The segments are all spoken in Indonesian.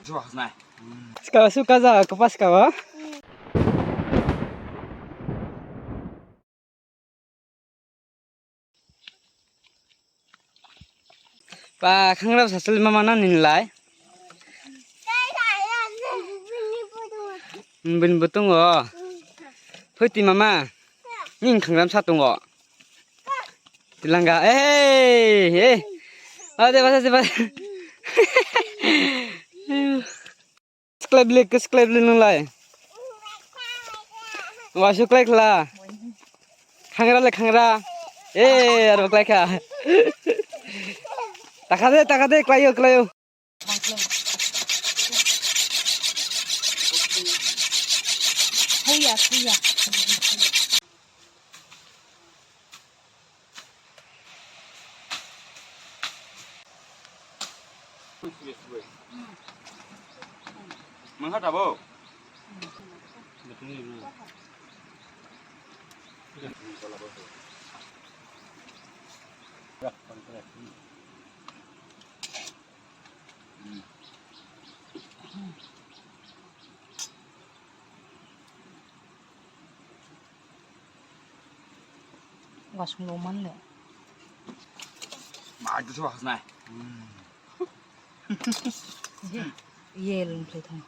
Jauh nah. Sekarang suka za kepas kawa. Pa khangrab sasul mama na ninlai. Bin butung o. Phuti mama. Ning khangram satung o. Tilangga. Ade basa se basa. Sklep nulai. Wasuk lek la. Khangra. Arok lek ka. Takade klayo. Iya. Mangkat apa? Wasung loman le. Maju jauh nah. Iya lung play thong.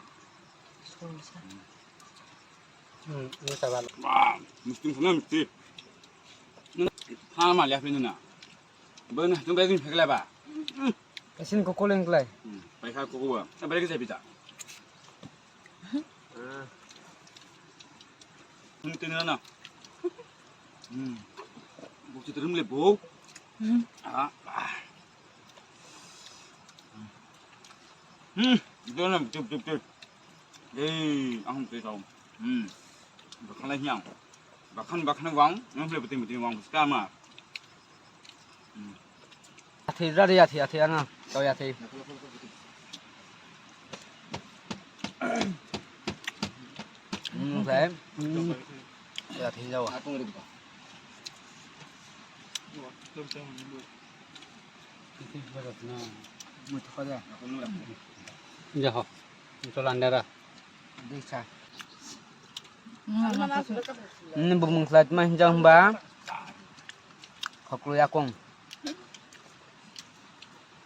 Solsa. Ini sabal. Mesti sana mesti. Hama lihat ni na. Benar, tu baik ni pekla ba. Asin ko koleng klay. Baik aku gua. Sampai lagi saya bisa. Ini na. Bukti terus mulai bau. Itu na cup. Aku mesti tahu. Bahkan lagi yang. Bahkan wang, yang boleh betul wang sekarang. Ati rari ati ana. Tau ati. Phải. Ati đâu à? Aku ngeri. Mutu kada. Aku nolak. Jaho. Itu landara. Desa. Ini bumung slat mah jang ba. Khoklu yakong.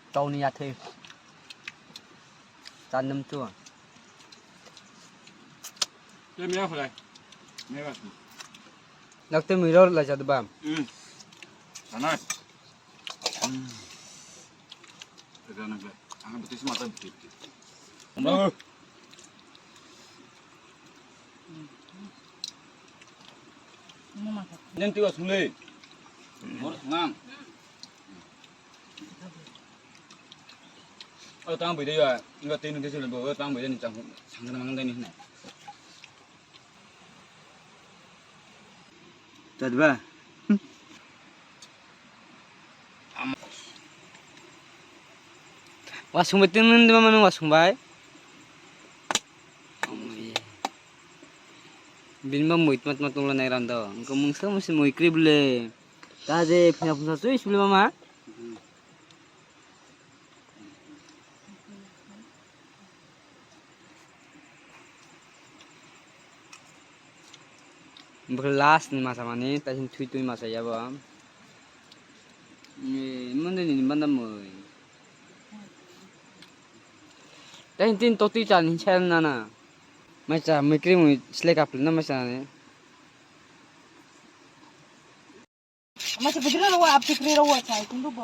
Tau ni ati. Tanam tu. Dia mia apa lagi? Mia apa? Nakte miror la jad ba. Sana. Kita nak buat. Angkat betul semua tak betul. Nanti was mulai. Ngang. Tang bây giờ người ta tin được cái chuyện tang bây giờ chẳng cái mang đây này. Jad ba. Wasung betul nanti mana wasung bay. Bin ba muit mat ulan ay rando. Engkau mungsa mesti muikri bule. Tade punya suih sebelum mama. Belas ni masa mani, tasin tui masa ya ba. Mana ni mana mui. Tasin tin toti chan chel nana. Macam mikir mui selek apel na macam ni. Masih begitu rawa abdi kiri rawa cai tunggu bo.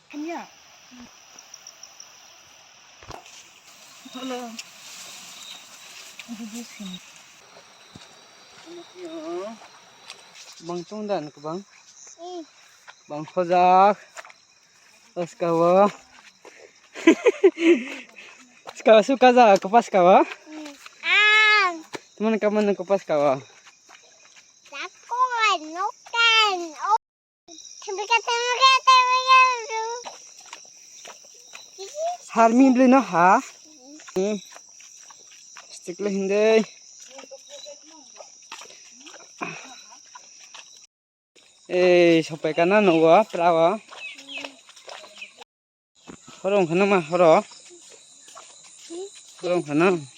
Kenya. Halo. Ini di sini. Bang tungdan ke bang? Bang khojak. Terus kawa. Sekarang suka za kepas kawa? Teman kamu kepas kawa? Harmi beli no ha? Stick lah hindai. Eh, sampai kanan gua perawa. Horong kana mah horo. Horong kana.